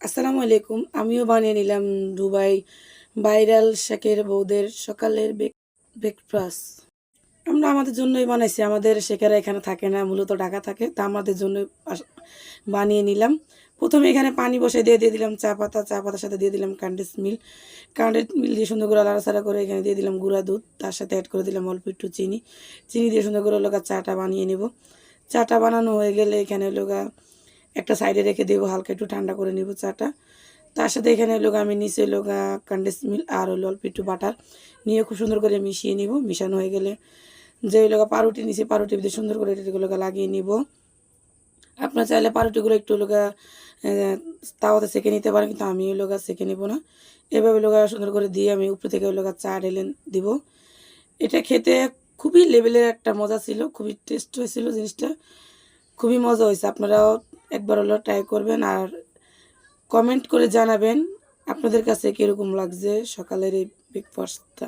আসসালামু আলাইকুম। আমিও বানিয়ে নিলাম দুবাই ভাইরাল শেখের বউদের সকালের ব্রেকফাস্ট। আমরা আমাদের জন্যই বানাইছি। আমাদের শেখেরা এখানে থাকে না, মূলত ঢাকা থাকে। তা আমাদের জন্য বানিয়ে নিলাম। প্রথমে এখানে পানি বসে দিয়ে দিলাম চা পাতা। চা পাতার সাথে দিয়ে দিলাম মিল্ক। মিল্ক দিয়ে সুন্দর করে নাড়াচাড়া করে এখানে দিয়ে দিলাম গুঁড়া দুধ। তার সাথে অ্যাড করে দিলাম অল্প একটু চিনি। চিনি দিয়ে সুন্দর করে চাটা বানিয়ে নেব। চাটা বানানো হয়ে গেলে এখানে একটা সাইডে রেখে দেবো, হালকা একটু ঠান্ডা করে নেব চাটা। তার সাথে এখানে আমি নিচে কনডেন্স মিল্ক আর অল্প একটু বাটার নিয়ে খুব সুন্দর করে মিশিয়ে নিব। মিশানো হয়ে গেলে যে পাউরুটি নিচে পাউরুটি দিয়ে সুন্দর করে এগুলো লাগিয়ে নিব। আপনার চাইলে পাউরুটিগুলো একটু তাওয়াতে সেঁকে নিতে পারেন, কিন্তু আমি সেঁকে নেব না। এভাবে সুন্দর করে দিয়ে আমি উপরে থেকে চা ঢেলে দিব। এটা খেতে খুবই লেভেলের একটা মজা ছিল, খুবই টেস্ট হয়েছিল জিনিসটা, খুবই মজা হয়েছে। আপনারাও একবার ট্রাই করবেন আর কমেন্ট করে জানাবেন আপনাদের কাছে কীরকম লাগছে সকালের এই ব্রেকফাস্টটা।